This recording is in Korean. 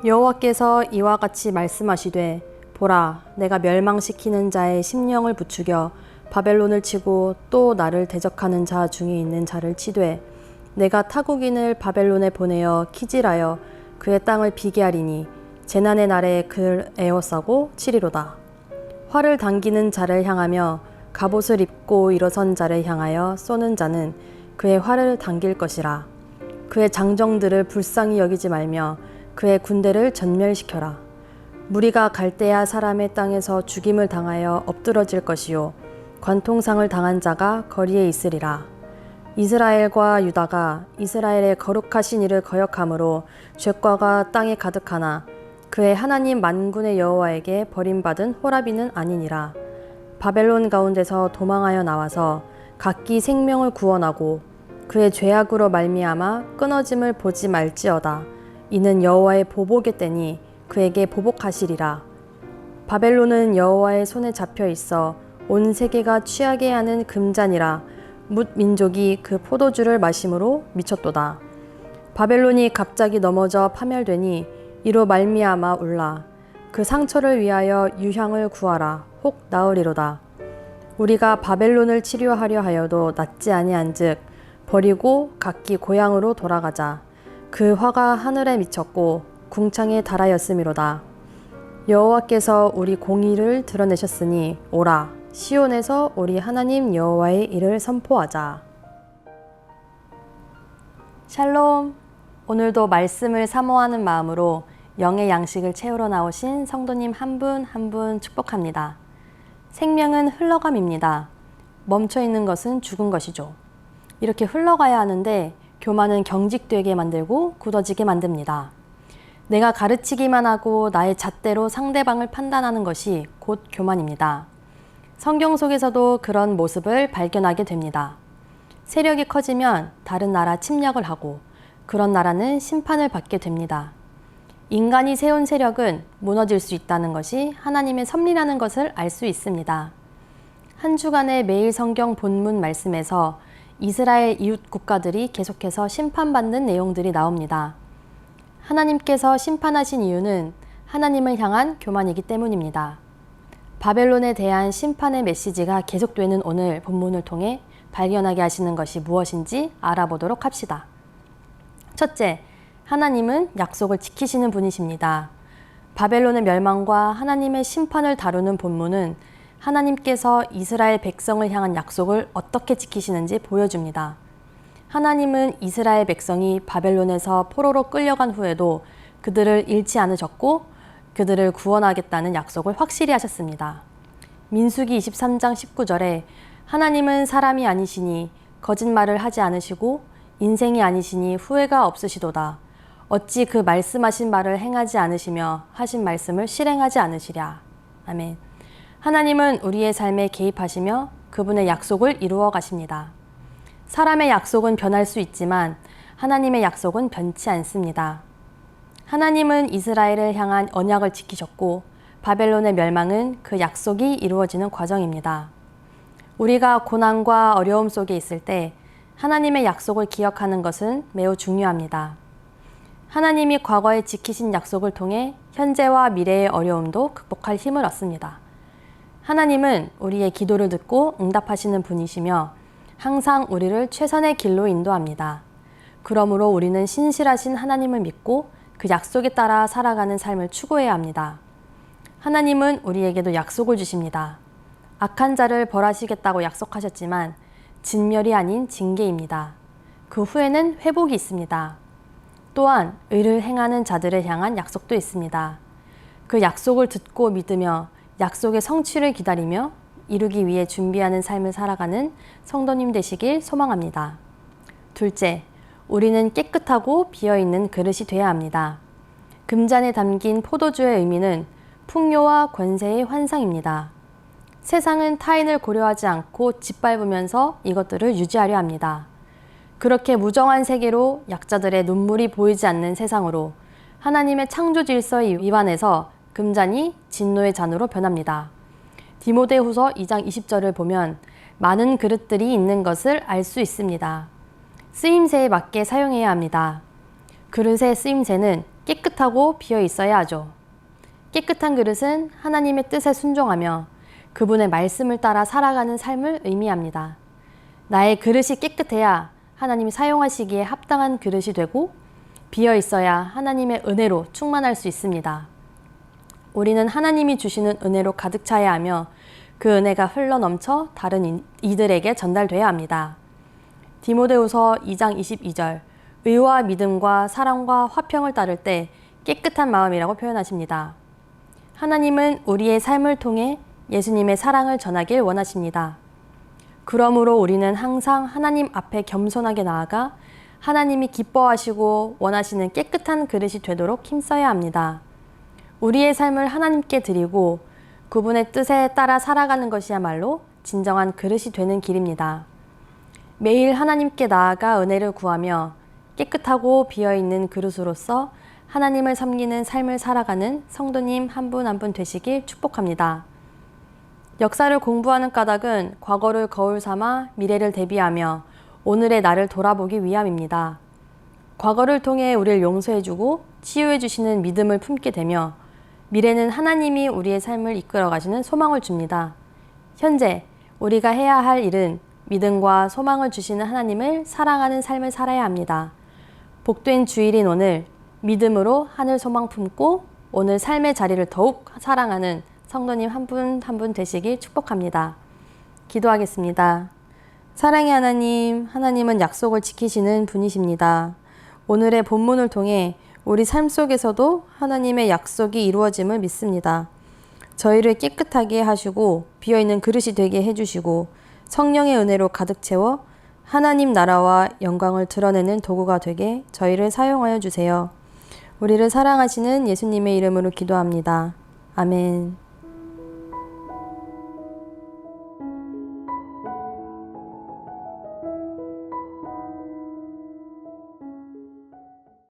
여호와께서 이와 같이 말씀하시되 보라, 내가 멸망시키는 자의 심령을 부추겨 바벨론을 치고 또 나를 대적하는 자 중에 있는 자를 치되 내가 타국인을 바벨론에 보내어 키질하여 그의 땅을 비게 하리니 재난의 날에 그를 에워싸고 치리로다. 활을 당기는 자를 향하며 갑옷을 입고 일어선 자를 향하여 쏘는 자는 그의 활을 당길 것이라. 그의 장정들을 불쌍히 여기지 말며 그의 군대를 전멸시켜라. 무리가 갈대아 사람의 땅에서 죽임을 당하여 엎드러질 것이요 관통상을 당한 자가 거리에 있으리라. 이스라엘과 유다가 이스라엘의 거룩하신 이를 거역함으로 죄과가 땅에 가득하나 그의 하나님 만군의 여호와에게 버림받은 호라비는 아니니라. 바벨론 가운데서 도망하여 나와서 각기 생명을 구원하고 그의 죄악으로 말미암아 끊어짐을 보지 말지어다. 이는 여호와의 보복의 때니 그에게 보복하시리라. 바벨론은 여호와의 손에 잡혀 있어 온 세계가 취하게 하는 금잔이라. 뭇 민족이 그 포도주를 마심으로 미쳤도다. 바벨론이 갑자기 넘어져 파멸되니 이로 말미암아 울라. 그 상처를 위하여 유향을 구하라. 혹 나으리로다. 우리가 바벨론을 치료하려 하여도 낫지 아니한즉 버리고 각기 고향으로 돌아가자. 그 화가 하늘에 미쳤고 궁창에 달하였음이로다. 여호와께서 우리 공의를 드러내셨으니 오라, 시온에서 우리 하나님 여호와의 일을 선포하자. 샬롬. 오늘도 말씀을 사모하는 마음으로 영의 양식을 채우러 나오신 성도님 한 분 한 분 축복합니다. 생명은 흘러감입니다. 멈춰 있는 것은 죽은 것이죠. 이렇게 흘러가야 하는데 교만은 경직되게 만들고 굳어지게 만듭니다. 내가 가르치기만 하고 나의 잣대로 상대방을 판단하는 것이 곧 교만입니다. 성경 속에서도 그런 모습을 발견하게 됩니다. 세력이 커지면 다른 나라 침략을 하고 그런 나라는 심판을 받게 됩니다. 인간이 세운 세력은 무너질 수 있다는 것이 하나님의 섭리라는 것을 알 수 있습니다. 한 주간의 매일 성경 본문 말씀에서 이스라엘 이웃 국가들이 계속해서 심판받는 내용들이 나옵니다. 하나님께서 심판하신 이유는 하나님을 향한 교만이기 때문입니다. 바벨론에 대한 심판의 메시지가 계속되는 오늘 본문을 통해 발견하게 하시는 것이 무엇인지 알아보도록 합시다. 첫째, 하나님은 약속을 지키시는 분이십니다. 바벨론의 멸망과 하나님의 심판을 다루는 본문은 하나님께서 이스라엘 백성을 향한 약속을 어떻게 지키시는지 보여줍니다. 하나님은 이스라엘 백성이 바벨론에서 포로로 끌려간 후에도 그들을 잃지 않으셨고 그들을 구원하겠다는 약속을 확실히 하셨습니다. 민수기 23장 19절에 하나님은 사람이 아니시니 거짓말을 하지 않으시고 인생이 아니시니 후회가 없으시도다. 어찌 그 말씀하신 말을 행하지 않으시며 하신 말씀을 실행하지 않으시랴. 아멘. 하나님은 우리의 삶에 개입하시며 그분의 약속을 이루어 가십니다. 사람의 약속은 변할 수 있지만 하나님의 약속은 변치 않습니다. 하나님은 이스라엘을 향한 언약을 지키셨고 바벨론의 멸망은 그 약속이 이루어지는 과정입니다. 우리가 고난과 어려움 속에 있을 때 하나님의 약속을 기억하는 것은 매우 중요합니다. 하나님이 과거에 지키신 약속을 통해 현재와 미래의 어려움도 극복할 힘을 얻습니다. 하나님은 우리의 기도를 듣고 응답하시는 분이시며 항상 우리를 최선의 길로 인도합니다. 그러므로 우리는 신실하신 하나님을 믿고 그 약속에 따라 살아가는 삶을 추구해야 합니다. 하나님은 우리에게도 약속을 주십니다. 악한 자를 벌하시겠다고 약속하셨지만 진멸이 아닌 징계입니다. 그 후에는 회복이 있습니다. 또한 의를 행하는 자들을 향한 약속도 있습니다. 그 약속을 듣고 믿으며 약속의 성취를 기다리며 이루기 위해 준비하는 삶을 살아가는 성도님 되시길 소망합니다. 둘째, 우리는 깨끗하고 비어있는 그릇이 되어야 합니다. 금잔에 담긴 포도주의 의미는 풍요와 권세의 환상입니다. 세상은 타인을 고려하지 않고 짓밟으면서 이것들을 유지하려 합니다. 그렇게 무정한 세계로 약자들의 눈물이 보이지 않는 세상으로 하나님의 창조 질서에 위반해서 금잔이 진노의 잔으로 변합니다. 디모데후서 2장 20절을 보면 많은 그릇들이 있는 것을 알 수 있습니다. 쓰임새에 맞게 사용해야 합니다. 그릇의 쓰임새는 깨끗하고 비어 있어야 하죠. 깨끗한 그릇은 하나님의 뜻에 순종하며 그분의 말씀을 따라 살아가는 삶을 의미합니다. 나의 그릇이 깨끗해야 하나님이 사용하시기에 합당한 그릇이 되고 비어 있어야 하나님의 은혜로 충만할 수 있습니다. 우리는 하나님이 주시는 은혜로 가득 차야 하며 그 은혜가 흘러 넘쳐 다른 이들에게 전달돼야 합니다. 디모데후서 2장 22절 의와 믿음과 사랑과 화평을 따를 때 깨끗한 마음이라고 표현하십니다. 하나님은 우리의 삶을 통해 예수님의 사랑을 전하길 원하십니다. 그러므로 우리는 항상 하나님 앞에 겸손하게 나아가 하나님이 기뻐하시고 원하시는 깨끗한 그릇이 되도록 힘써야 합니다. 우리의 삶을 하나님께 드리고 그분의 뜻에 따라 살아가는 것이야말로 진정한 그릇이 되는 길입니다. 매일 하나님께 나아가 은혜를 구하며 깨끗하고 비어있는 그릇으로서 하나님을 섬기는 삶을 살아가는 성도님 한 분 한 분 되시길 축복합니다. 역사를 공부하는 까닭은 과거를 거울 삼아 미래를 대비하며 오늘의 나를 돌아보기 위함입니다. 과거를 통해 우리를 용서해주고 치유해주시는 믿음을 품게 되며 미래는 하나님이 우리의 삶을 이끌어 가시는 소망을 줍니다. 현재 우리가 해야 할 일은 믿음과 소망을 주시는 하나님을 사랑하는 삶을 살아야 합니다. 복된 주일인 오늘 믿음으로 하늘 소망 품고 오늘 삶의 자리를 더욱 사랑하는 성도님 한 분 한 분 되시길 축복합니다. 기도하겠습니다. 사랑의 하나님, 하나님은 약속을 지키시는 분이십니다. 오늘의 본문을 통해 우리 삶 속에서도 하나님의 약속이 이루어짐을 믿습니다. 저희를 깨끗하게 하시고 비어있는 그릇이 되게 해주시고 성령의 은혜로 가득 채워 하나님 나라와 영광을 드러내는 도구가 되게 저희를 사용하여 주세요. 우리를 사랑하시는 예수님의 이름으로 기도합니다. 아멘.